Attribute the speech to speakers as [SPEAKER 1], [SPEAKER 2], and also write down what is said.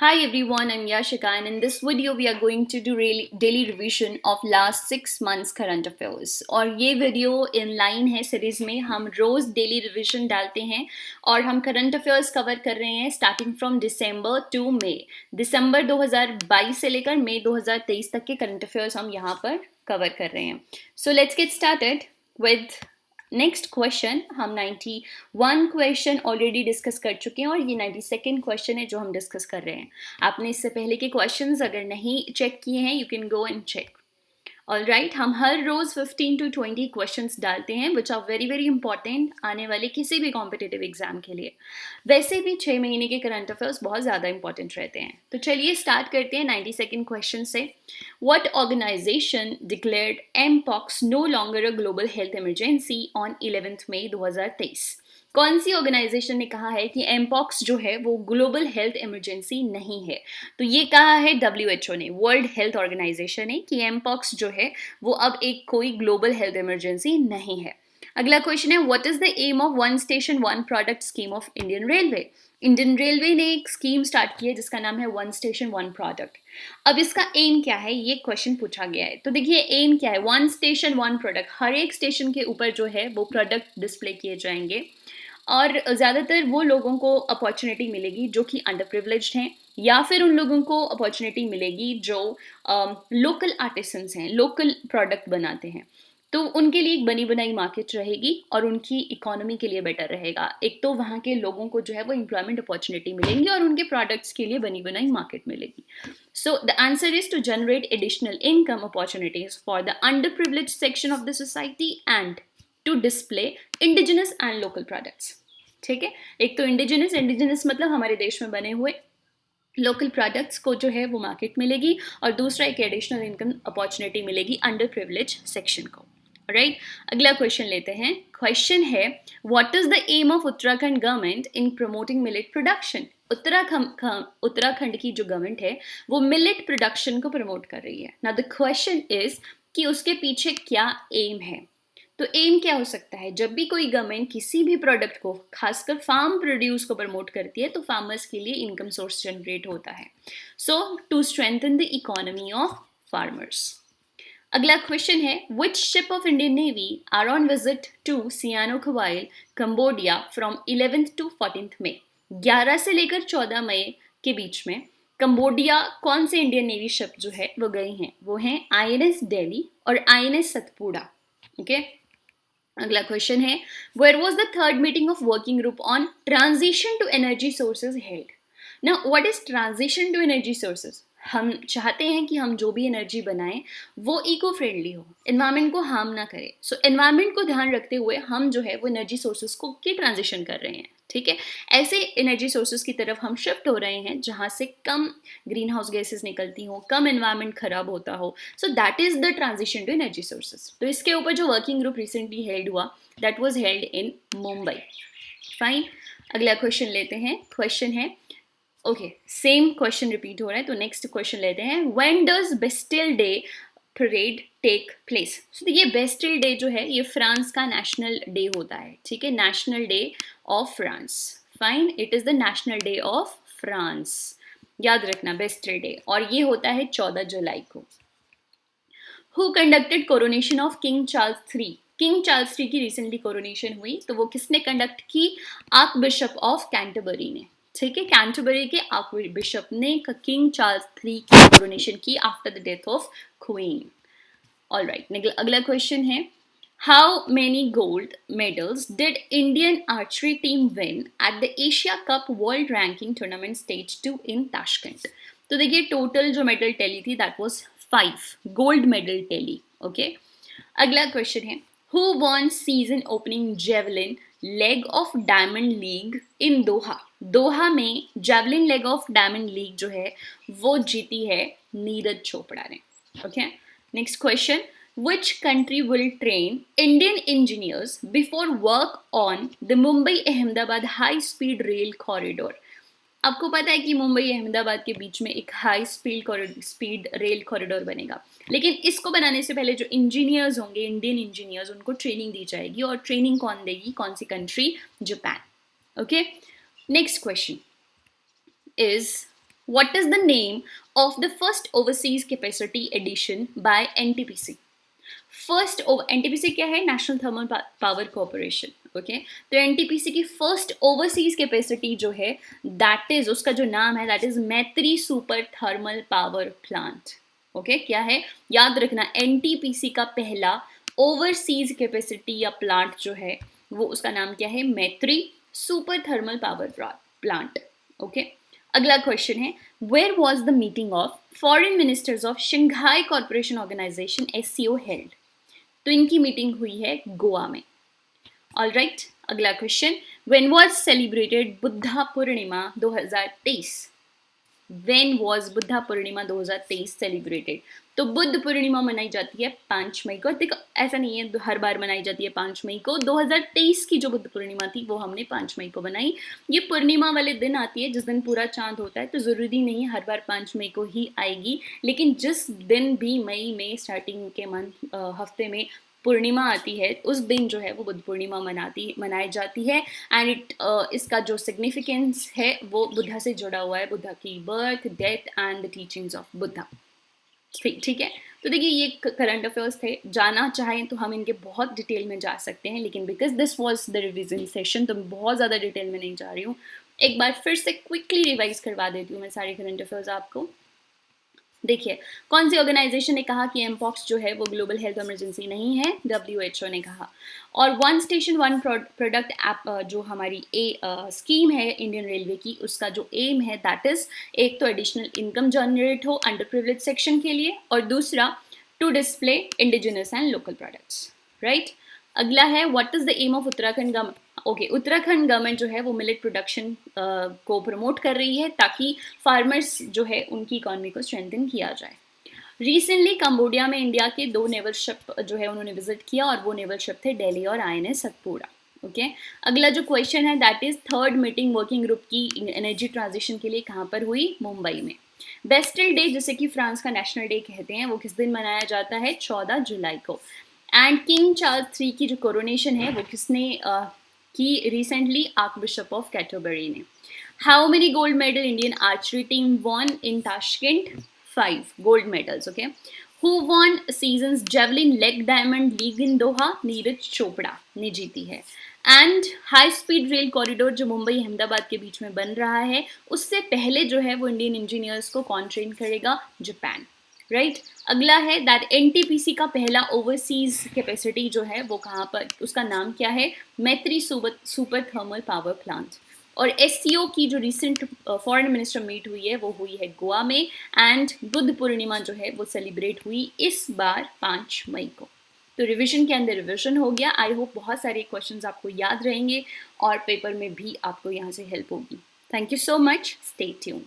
[SPEAKER 1] Hi everyone, I'm Yashika and in this video we are going to do daily revision of last 6 months current affairs और ये video in line है series में हम रोज daily revision डालते हैं और हम करंट अफेयर्स कवर कर रहे हैं स्टार्टिंग फ्रॉम दिसंबर टू मई। दिसंबर 2022 से लेकर मई 2023 तक के करंट अफेयर्स हम यहाँ पर कवर कर रहे हैं। So let's get started with next question. हम 91 क्वेश्चन ऑलरेडी डिस्कस कर चुके हैं और ये 92nd क्वेश्चन है जो हम डिस्कस कर रहे हैं। आपने इससे पहले के क्वेश्चंस अगर नहीं चेक किए हैं, you can go and check. Alright, हम हर रोज 15 to 20 क्वेश्चंस डालते हैं which are very very important आने वाले किसी भी कॉम्पिटिटिव एग्जाम के लिए। वैसे भी 6 महीने के करंट अफेयर्स बहुत ज़्यादा इंपॉर्टेंट रहते हैं। तो चलिए स्टार्ट करते हैं 92nd क्वेश्चन से। What organisation declared mpox no longer a global health emergency on 11 May 2023? कौन सी ऑर्गेनाइजेशन ने कहा है कि एमपॉक्स जो है वो ग्लोबल हेल्थ इमरजेंसी नहीं है? तो ये कहा है WHO ने, वर्ल्ड हेल्थ ऑर्गेनाइजेशन ने, कि एमपॉक्स जो है वो अब एक कोई ग्लोबल हेल्थ इमरजेंसी नहीं है। अगला क्वेश्चन है, what is the aim of one station one product scheme of Indian railway? Indian railway ने एक स्कीम स्टार्ट की है जिसका नाम है वन स्टेशन वन प्रोडक्ट। अब इसका एम क्या है, ये क्वेश्चन पूछा गया है। तो देखिए एम क्या है, वन स्टेशन वन प्रोडक्ट, हर एक स्टेशन के ऊपर जो है वो प्रोडक्ट डिस्प्ले किए जाएंगे और ज़्यादातर वो लोगों को अपॉर्चुनिटी मिलेगी जो कि अंडर प्रिविलेज्ड हैं, या फिर उन लोगों को अपॉर्चुनिटी मिलेगी जो लोकल आर्टिसंस हैं, लोकल प्रोडक्ट बनाते हैं। तो उनके लिए एक बनी बनाई मार्केट रहेगी और उनकी इकोनॉमी के लिए बेटर रहेगा। एक तो वहाँ के लोगों को जो है वो एम्प्लॉयमेंट अपॉर्चुनिटी मिलेंगी और उनके प्रोडक्ट्स के लिए बनी बनाई मार्केट मिलेगी। So the answer is to generate additional income opportunities for the under privilege section of the society and to display indigenous and local products. ठीक है, एक तो इंडिजिनस मतलब हमारे देश में बने हुए लोकल प्रोडक्ट्स को जो है वो मार्केट मिलेगी और दूसरा एक एडिशनल इनकम अपॉर्चुनिटी मिलेगी अंडर प्रिविलेज सेक्शन को। राइट, अगला क्वेश्चन लेते हैं। क्वेश्चन है, what is the aim of Uttarakhand government in promoting millet production? Uttarakhand की जो गवर्नमेंट है वो मिलेट प्रोडक्शन को प्रमोट कर रही है। नाउ द क्वेश्चन इज कि उसके पीछे क्या एम है। तो एम क्या हो सकता है? जब भी कोई गवर्नमेंट किसी भी प्रोडक्ट को, खासकर फार्म प्रोड्यूस को प्रमोट करती है तो फार्मर्स के लिए इनकम सोर्स जनरेट होता है। So to strengthen the economy of farmers. अगला क्वेश्चन है, which ship of Indian navy are on visit to Sihanoukville Cambodia from 11th to 14th May? 11 से लेकर 14 मई के बीच में कंबोडिया कौन से इंडियन नेवी शिप जो है वो गई हैं? वो हैं INS दिल्ली और INS सतपुड़ा। ओके, अगला क्वेश्चन है, where was the third meeting of working group on transition to energy sources held? Now what is transition to energy sources? हम चाहते हैं कि हम जो भी एनर्जी बनाएं वो इको फ्रेंडली हो, एनवायरनमेंट को हार्म ना करे। सो एनवायरनमेंट को ध्यान रखते हुए हम जो है वो एनर्जी सोर्सेज को की ट्रांजिशन कर रहे हैं। ठीक है, ऐसे एनर्जी सोर्सेज की तरफ हम शिफ्ट हो रहे हैं जहाँ से कम ग्रीन हाउस गैसेज निकलती हो, कम एनवायरनमेंट खराब होता हो। So that is the transition to energy sources. तो इसके ऊपर जो वर्किंग ग्रुप रिसेंटली हेल्ड हुआ that was held in Mumbai. Fine, अगला क्वेश्चन लेते हैं। क्वेश्चन है, ओके, सेम क्वेश्चन रिपीट हो रहा है तो नेक्स्ट क्वेश्चन लेते हैं। When does Bastille day parade take place? तो ये बेस्टिल डे जो है ये फ्रांस का नेशनल डे होता है। ठीक है, national day of France. Fine, it is the national day of France, याद रखना बेस्टिल डे, और ये होता है 14 जुलाई को। Who conducted coronation of king Charles III? King Charles III की रिसेंटली कोरोनेशन हुई तो वो किसने कंडक्ट की? आर्क बिशप ऑफ कैंटरबरी ने। ठीक है, कैंटरबरी के आर्क बिशप ने किंग चार्ल्स III की कोरोनेशन की after the death of queen. Alright, अगला क्वेश्चन है, how many gold medals did Indian archery team win at the Asia cup world ranking tournament stage 2 in Tashkent? तो देखिए total जो medal tally थी that was 5 gold medal tally. Okay, अगला question है, who won season opening javelin leg of diamond league in दोहा? दोहा में javelin leg of diamond league जो है वो जीती है नीरज चोपड़ा ने। Okay, next question, which country will train Indian engineers before work on the Mumbai Ahmedabad high speed rail corridor? आपको पता है कि मुंबई अहमदाबाद के बीच में एक हाई स्पीड रेल कॉरिडोर बनेगा, लेकिन इसको बनाने से पहले जो इंजीनियर्स होंगे, इंडियन इंजीनियर्स, उनको ट्रेनिंग दी जाएगी। और ट्रेनिंग कौन देगी? कौन सी country? Japan. Okay, next question is, What is the name of the first overseas capacity addition by NTPC? First NTPC क्या है? National thermal power corporation. Okay, तो एनटीपीसी की फर्स्ट ओवरसीज कैपेसिटी जो है दैट इज, उसका जो नाम है दैट इज मैत्री super thermal power plant. Okay, क्या है याद रखना, एनटीपीसी का पहला ओवरसीज कैपेसिटी या प्लांट जो है वो उसका नाम क्या है? Maitri super thermal power plant. Okay, अगला क्वेश्चन है, where was the meeting of foreign ministers of Shanghai corporation organization SCO held? तो इनकी मीटिंग हुई है गोवा में. ऑल राइट, अगला question, when was celebrated Buddha Purnima 2023? When was Buddha Purnima 2023 celebrated? तो बुद्ध पूर्णिमा मनाई जाती है 5 मई को. देखो ऐसा नहीं है हर बार मनाई जाती है 5 मई को. 2023 की जो बुद्ध पूर्णिमा थी वो हमने 5 मई को बनाई. ये पूर्णिमा वाले दिन आती है जिस दिन पूरा चांद होता है, तो ज़रूरी नहीं हर बार 5 मई को ही आएगी, लेकिन जिस दिन भी मई में स्टार्टिंग के हफ्ते में पूर्णिमा आती है उस दिन जो है वो बुद्ध पूर्णिमा मनाई जाती है. एंड इसका जो सिग्निफिकेंस है वो बुद्धा से जुड़ा हुआ है, बुद्धा की birth, death and the teachings of Buddha. ठीक है, तो देखिए ये करंट अफेयर्स थे. जाना चाहें तो हम इनके बहुत डिटेल में जा सकते हैं, लेकिन because this was the revision session तो मैं बहुत ज़्यादा डिटेल में नहीं जा रही हूँ. एक बार फिर से क्विकली रिवाइज करवा देती हूँ मैं सारे करंट अफेयर्स आपको. देखिए, कौन सी ऑर्गेनाइजेशन ने कहा कि एमपॉक्स जो है वो ग्लोबल हेल्थ इमरजेंसी नहीं है? WHO ने कहा. और one station one product app जो हमारी स्कीम है इंडियन रेलवे की, उसका जो एम है दैट इज, एक तो एडिशनल इनकम जनरेट हो अंडर प्रिविलेज सेक्शन के लिए, और दूसरा to display indigenous and local products. Right, अगला है, what is the aim of Uttarakhand government? Okay, Uttarakhand government जो है वो मिलेट प्रोडक्शन को प्रमोट कर रही है ताकि फार्मर्स जो है उनकी इकोनॉमी को स्ट्रेंथन किया जाए. रिसेंटली कंबोडिया में इंडिया के 2 नेवल शिप जो है उन्होंने विजिट किया, और वो नेवल शिप थे दिल्ली और INS सतपुड़ा. ओके, अगला जो क्वेश्चन है that is, third meeting working group की एनर्जी ट्रांजिशन के लिए कहाँ पर हुई? मुंबई में. बेस्टिल डे जिसे कि फ्रांस का नेशनल डे कहते हैं वो किस दिन मनाया जाता है? 14 जुलाई को. एंड किंग चार्ल्स III की जो कोरोनेशन है वो किसने की रिसेंटली? आर्कबिशप ऑफ कैटरबरी ने. How many gold medal Indian archery team won in Tashkent? 5 gold medals. Okay, who won season's javelin leg diamond league in Doha? Neeraj Chopra ने जीती है. And high speed rail corridor जो मुंबई अहमदाबाद के बीच में बन रहा है, उससे पहले जो है वो इंडियन इंजीनियर्स को कौन ट्रेन करेगा? जापान. राइट, अगला है दैट एनटीपीसी का पहला ओवरसीज कैपेसिटी जो है वो कहाँ पर, उसका नाम क्या है? Maitri super thermal power plant. और SCO की जो रिसेंट फॉरेन मिनिस्टर मीट हुई है वो हुई है गोवा में. एंड बुद्ध पूर्णिमा जो है वो सेलिब्रेट हुई इस बार 5 मई को. तो रिवीजन के अंदर रिवीजन हो गया. आई होप बहुत सारे क्वेश्चंस आपको याद रहेंगे और पेपर में भी आपको यहाँ से हेल्प होगी. Thank you so much, stay tuned.